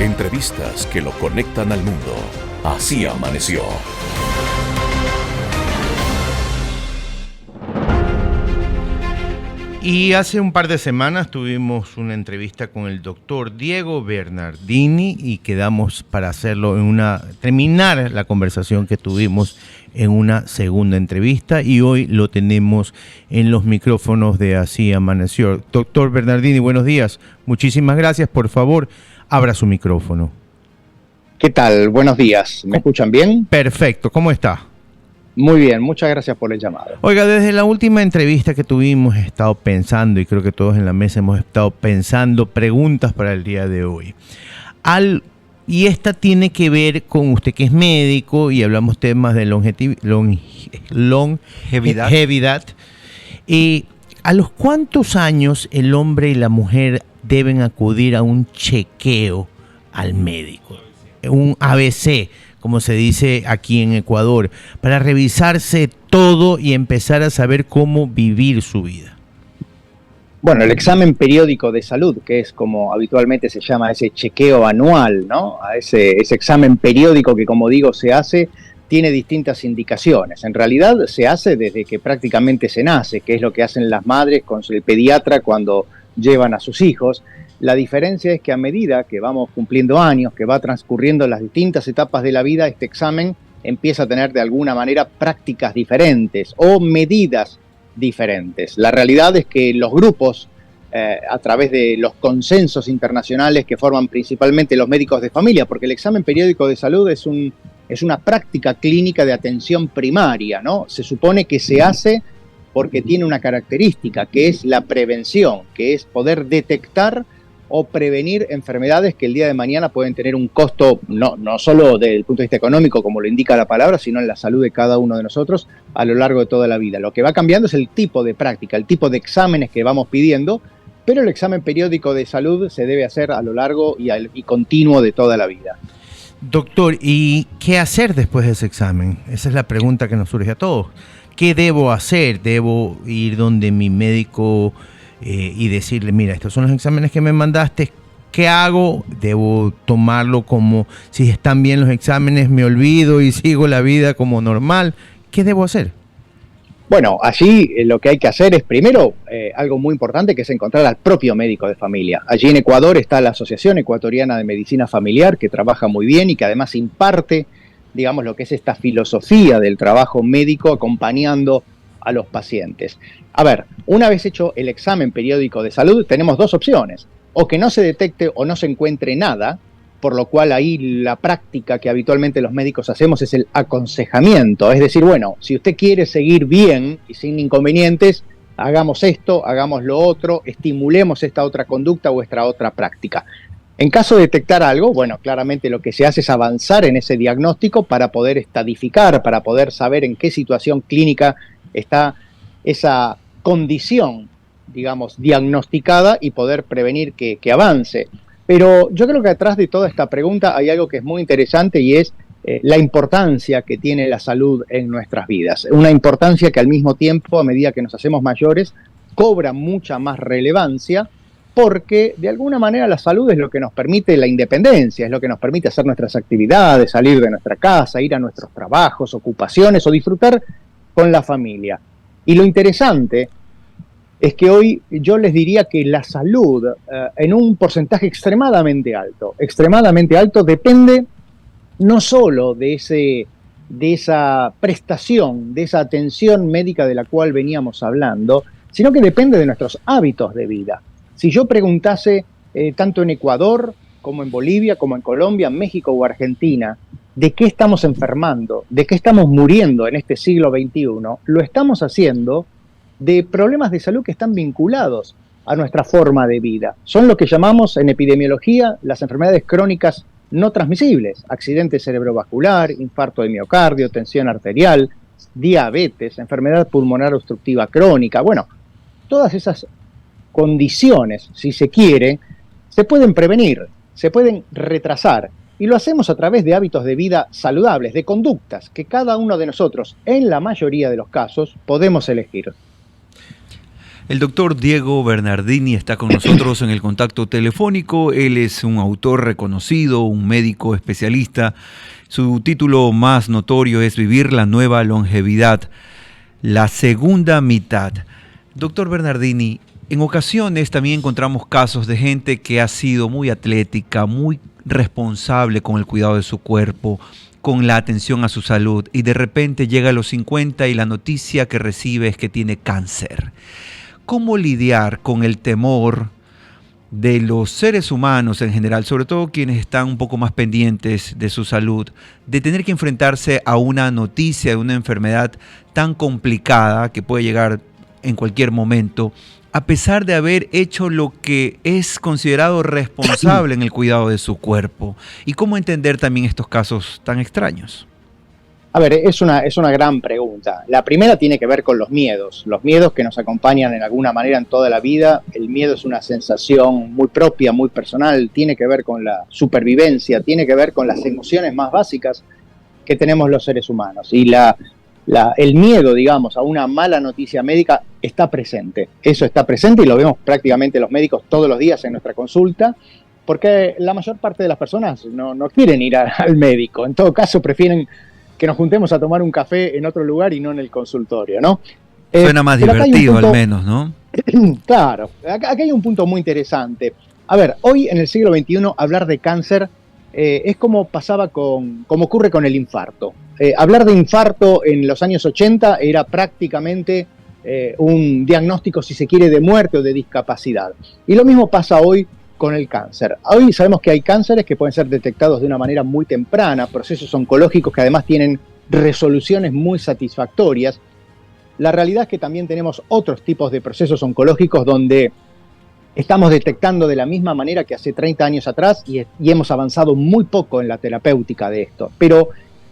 Entrevistas que lo conectan al mundo. Así amaneció. Y hace un par de semanas tuvimos una entrevista con el doctor Diego Bernardini y quedamos para hacerlo terminar la conversación que tuvimos en una segunda entrevista, y hoy lo tenemos en los micrófonos de Así Amaneció. Doctor Bernardini, buenos días. Muchísimas gracias. Por favor, abra su micrófono. ¿Qué tal? Buenos días. ¿Me escuchan bien? Perfecto. ¿Cómo está? Muy bien, muchas gracias por el llamado. Oiga, desde la última entrevista que tuvimos he estado pensando, y creo que todos en la mesa hemos estado pensando preguntas para el día de hoy. Y esta tiene que ver con usted, que es médico, y hablamos temas de longevidad. ¿A los cuántos años el hombre y la mujer deben acudir a un chequeo al médico? Un ABC, como se dice aquí en Ecuador, para revisarse todo y empezar a saber cómo vivir su vida. Bueno, el examen periódico de salud, que es como habitualmente se llama ese chequeo anual, ¿no? A ese examen periódico que, como digo, se hace, tiene distintas indicaciones. En realidad se hace desde que prácticamente se nace, que es lo que hacen las madres con el pediatra cuando llevan a sus hijos. La diferencia es que a medida que vamos cumpliendo años, que va transcurriendo las distintas etapas de la vida, este examen empieza a tener de alguna manera prácticas diferentes o medidas diferentes. La realidad es que los grupos, a través de los consensos internacionales que forman principalmente los médicos de familia, porque el examen periódico de salud es una práctica clínica de atención primaria, ¿no? Se supone que se hace porque tiene una característica, que es la prevención, que es poder detectar o prevenir enfermedades que el día de mañana pueden tener un costo, no solo desde el punto de vista económico, como lo indica la palabra, sino en la salud de cada uno de nosotros a lo largo de toda la vida. Lo que va cambiando es el tipo de práctica, el tipo de exámenes que vamos pidiendo, pero el examen periódico de salud se debe hacer a lo largo y continuo de toda la vida. Doctor, ¿y qué hacer después de ese examen? Esa es la pregunta que nos surge a todos. ¿Qué debo hacer? ¿Debo ir donde mi médico y decirle, mira, estos son los exámenes que me mandaste, ¿qué hago? ¿Debo tomarlo como si están bien los exámenes, me olvido y sigo la vida como normal? ¿Qué debo hacer? Bueno, allí lo que hay que hacer es primero algo muy importante, que es encontrar al propio médico de familia. Allí en Ecuador está la Asociación Ecuatoriana de Medicina Familiar, que trabaja muy bien y que además imparte, digamos, lo que es esta filosofía del trabajo médico acompañando a los pacientes. A ver, una vez hecho el examen periódico de salud, tenemos dos opciones: o que no se detecte o no se encuentre nada, por lo cual ahí la práctica que habitualmente los médicos hacemos es el aconsejamiento, es decir, bueno, si usted quiere seguir bien y sin inconvenientes, hagamos esto, hagamos lo otro, estimulemos esta otra conducta o esta otra práctica. En caso de detectar algo, bueno, claramente lo que se hace es avanzar en ese diagnóstico para poder estadificar, para poder saber en qué situación clínica está esa condición, digamos, diagnosticada y poder prevenir que avance. Pero yo creo que atrás de toda esta pregunta hay algo que es muy interesante, y es la importancia que tiene la salud en nuestras vidas. Una importancia que al mismo tiempo, a medida que nos hacemos mayores, cobra mucha más relevancia, porque de alguna manera la salud es lo que nos permite la independencia, es lo que nos permite hacer nuestras actividades, salir de nuestra casa, ir a nuestros trabajos, ocupaciones o disfrutar con la familia. Y lo interesante es que hoy yo les diría que la salud, en un porcentaje extremadamente alto, depende no solo de esa prestación, de esa atención médica de la cual veníamos hablando, sino que depende de nuestros hábitos de vida. Si yo preguntase, tanto en Ecuador como en Bolivia, como en Colombia, México o Argentina, de qué estamos enfermando, de qué estamos muriendo en este siglo XXI, lo estamos haciendo de problemas de salud que están vinculados a nuestra forma de vida. Son lo que llamamos en epidemiología las enfermedades crónicas no transmisibles: accidente cerebrovascular, infarto de miocardio, tensión arterial, diabetes, enfermedad pulmonar obstructiva crónica. Bueno, todas esas condiciones, si se quiere, se pueden prevenir, se pueden retrasar, y lo hacemos a través de hábitos de vida saludables, de conductas que cada uno de nosotros, en la mayoría de los casos, podemos elegir. El doctor Diego Bernardini está con nosotros en el contacto telefónico. Él es un autor reconocido, un médico especialista. Su título más notorio es Vivir la nueva longevidad, la segunda mitad. Doctor Bernardini, en ocasiones también encontramos casos de gente que ha sido muy atlética, muy responsable con el cuidado de su cuerpo, con la atención a su salud, y de repente llega a los 50 y la noticia que recibe es que tiene cáncer. ¿Cómo lidiar con el temor de los seres humanos en general, sobre todo quienes están un poco más pendientes de su salud, de tener que enfrentarse a una noticia de una enfermedad tan complicada que puede llegar en cualquier momento, a pesar de haber hecho lo que es considerado responsable en el cuidado de su cuerpo? ¿Y cómo entender también estos casos tan extraños? A ver, es una gran pregunta. La primera tiene que ver con los miedos que nos acompañan en alguna manera en toda la vida. El miedo es una sensación muy propia, muy personal, tiene que ver con la supervivencia, tiene que ver con las emociones más básicas que tenemos los seres humanos. Y el miedo, digamos, a una mala noticia médica está presente. Eso está presente y lo vemos prácticamente los médicos todos los días en nuestra consulta, porque la mayor parte de las personas no quieren ir al médico. En todo caso, prefieren que nos juntemos a tomar un café en otro lugar y no en el consultorio, ¿no? Suena más divertido al menos, ¿no? Claro, acá hay un punto muy interesante. A ver, hoy en el siglo XXI hablar de cáncer es como ocurre con el infarto. Hablar de infarto en los años 80 era prácticamente un diagnóstico, si se quiere, de muerte o de discapacidad. Y lo mismo pasa hoy con el cáncer. Hoy sabemos que hay cánceres que pueden ser detectados de una manera muy temprana, procesos oncológicos que además tienen resoluciones muy satisfactorias. La realidad es que también tenemos otros tipos de procesos oncológicos donde estamos detectando de la misma manera que hace 30 años atrás y hemos avanzado muy poco en la terapéutica de esto. Pero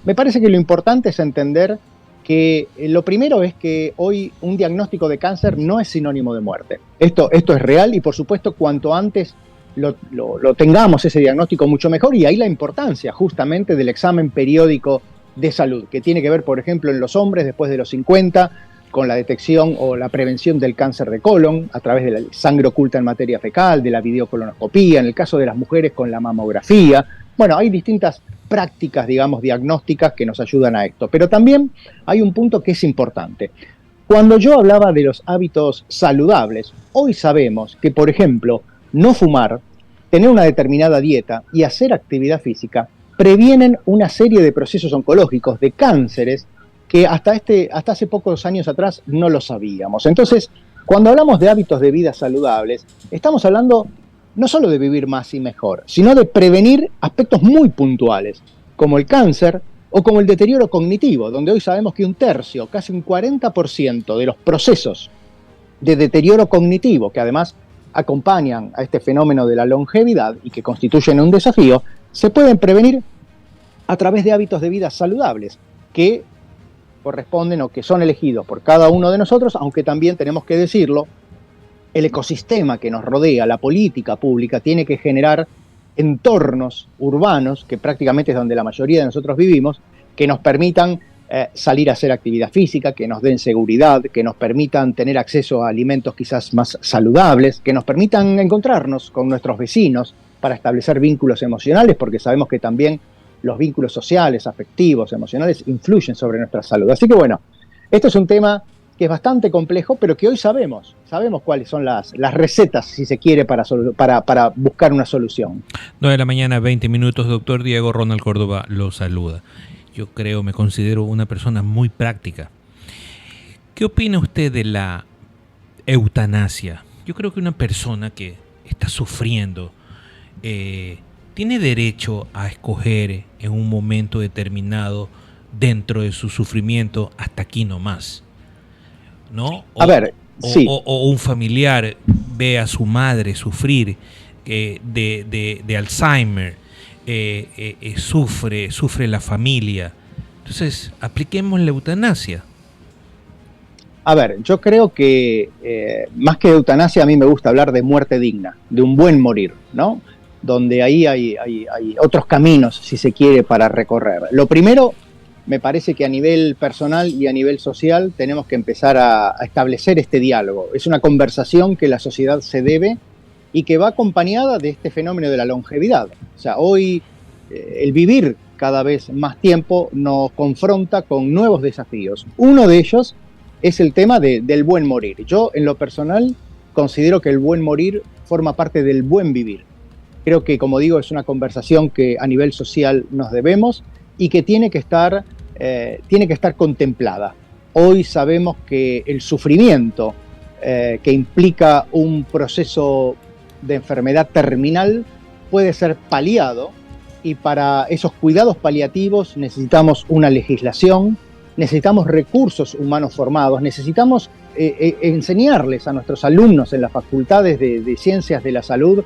me parece que lo importante es entender que lo primero es que hoy un diagnóstico de cáncer no es sinónimo de muerte. Esto es real y por supuesto cuanto antes lo tengamos ese diagnóstico mucho mejor, y ahí la importancia justamente del examen periódico de salud, que tiene que ver, por ejemplo, en los hombres después de los 50, con la detección o la prevención del cáncer de colon a través de la sangre oculta en materia fecal, de la videocolonoscopía, en el caso de las mujeres con la mamografía. Bueno, hay distintas prácticas, digamos, diagnósticas que nos ayudan a esto, pero también hay un punto que es importante. Cuando yo hablaba de los hábitos saludables, hoy sabemos que, por ejemplo, no fumar, tener una determinada dieta y hacer actividad física previenen una serie de procesos oncológicos, de cánceres, que hasta hace pocos años atrás no lo sabíamos. Entonces, cuando hablamos de hábitos de vida saludables, estamos hablando no solo de vivir más y mejor, sino de prevenir aspectos muy puntuales, como el cáncer o como el deterioro cognitivo, donde hoy sabemos que un tercio, casi un 40% de los procesos de deterioro cognitivo, que además acompañan a este fenómeno de la longevidad y que constituyen un desafío, se pueden prevenir a través de hábitos de vida saludables que corresponden o que son elegidos por cada uno de nosotros, aunque también tenemos que decirlo, el ecosistema que nos rodea, la política pública, tiene que generar entornos urbanos, que prácticamente es donde la mayoría de nosotros vivimos, que nos permitan salir a hacer actividad física, que nos den seguridad, que nos permitan tener acceso a alimentos quizás más saludables, que nos permitan encontrarnos con nuestros vecinos para establecer vínculos emocionales, porque sabemos que también los vínculos sociales, afectivos, emocionales influyen sobre nuestra salud. Así que bueno, esto es un tema que es bastante complejo, pero que hoy sabemos cuáles son las recetas, si se quiere, para buscar una solución. 9 de la mañana, 20 minutos, doctor Diego. Ronald Córdoba lo saluda. Yo me considero una persona muy práctica. ¿Qué opina usted de la eutanasia? Yo creo que una persona que está sufriendo tiene derecho a escoger en un momento determinado, dentro de su sufrimiento, hasta aquí nomás, ¿no? Sí. O un familiar ve a su madre sufrir de Alzheimer, sufre la familia. Entonces, apliquemos la eutanasia. A ver, yo creo que más que de eutanasia, a mí me gusta hablar de muerte digna, de un buen morir, ¿no? Donde ahí hay otros caminos, si se quiere, para recorrer. Lo primero me parece que a nivel personal y a nivel social tenemos que empezar a establecer este diálogo. Es una conversación que la sociedad se debe y que va acompañada de este fenómeno de la longevidad. O sea, hoy el vivir cada vez más tiempo nos confronta con nuevos desafíos. Uno de ellos es el tema del buen morir. Yo, en lo personal, considero que el buen morir forma parte del buen vivir. Creo que, como digo, es una conversación que a nivel social nos debemos y que tiene que estar contemplada. Hoy sabemos que el sufrimiento que implica un proceso de enfermedad terminal puede ser paliado, y para esos cuidados paliativos necesitamos una legislación, necesitamos recursos humanos formados, necesitamos enseñarles a nuestros alumnos en las facultades de ciencias de la salud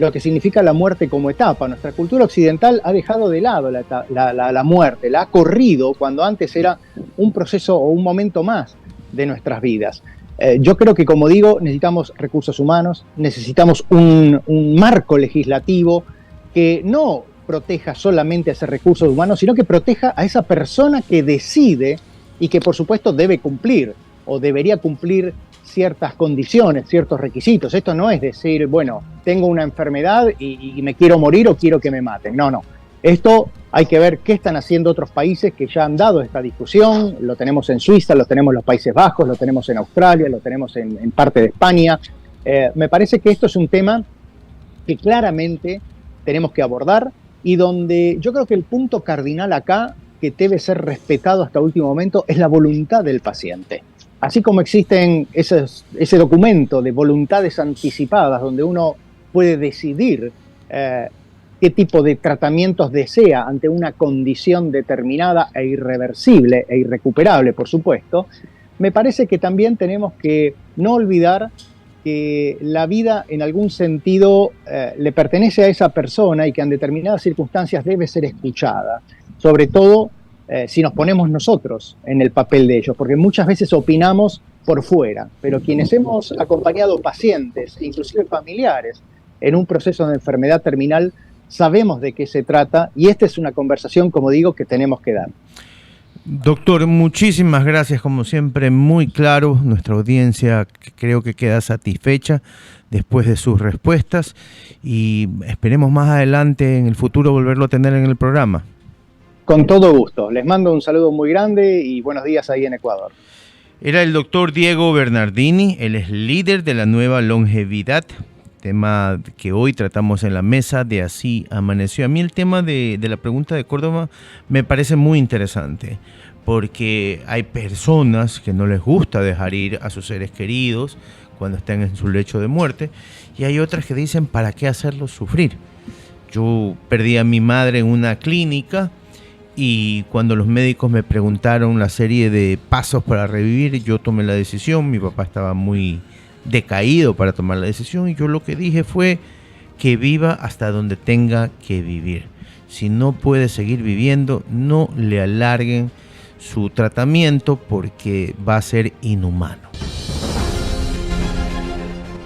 lo que significa la muerte como etapa. Nuestra cultura occidental ha dejado de lado la muerte, la ha corrido cuando antes era un proceso o un momento más de nuestras vidas. Yo creo que, como digo, necesitamos recursos humanos, necesitamos un marco legislativo que no proteja solamente a ese recurso humano, sino que proteja a esa persona que decide y que, por supuesto, debe cumplir o debería cumplir ciertas condiciones, ciertos requisitos. Esto no es decir, bueno, tengo una enfermedad y me quiero morir o quiero que me maten. No, no. Esto hay que ver qué están haciendo otros países que ya han dado esta discusión. Lo tenemos en Suiza, lo tenemos en los Países Bajos, lo tenemos en Australia, lo tenemos en parte de España. Me parece que esto es un tema que claramente tenemos que abordar y donde yo creo que el punto cardinal acá, que debe ser respetado hasta último momento, es la voluntad del paciente. Así como existen ese documento de voluntades anticipadas donde uno puede decidir qué tipo de tratamientos desea ante una condición determinada e irreversible e irrecuperable, por supuesto, me parece que también tenemos que no olvidar que la vida en algún sentido le pertenece a esa persona y que en determinadas circunstancias debe ser escuchada, sobre todo si nos ponemos nosotros en el papel de ellos, porque muchas veces opinamos por fuera, pero quienes hemos acompañado pacientes, inclusive familiares, en un proceso de enfermedad terminal, sabemos de qué se trata y esta es una conversación, como digo, que tenemos que dar. Doctor, muchísimas gracias, como siempre, muy claro. Nuestra audiencia creo que queda satisfecha después de sus respuestas y esperemos más adelante en el futuro volverlo a tener en el programa. Con todo gusto. Les mando un saludo muy grande y buenos días ahí en Ecuador. Era el doctor Diego Bernardini, él es líder de la nueva longevidad, tema que hoy tratamos en la mesa de Así Amaneció. A mí el tema de la pregunta de Córdoba me parece muy interesante, porque hay personas que no les gusta dejar ir a sus seres queridos cuando están en su lecho de muerte, y hay otras que dicen, ¿para qué hacerlos sufrir? Yo perdí a mi madre en una clínica, y cuando los médicos me preguntaron la serie de pasos para revivir, yo tomé la decisión. Mi papá estaba muy decaído para tomar la decisión y yo lo que dije fue que viva hasta donde tenga que vivir. Si no puede seguir viviendo, no le alarguen su tratamiento porque va a ser inhumano.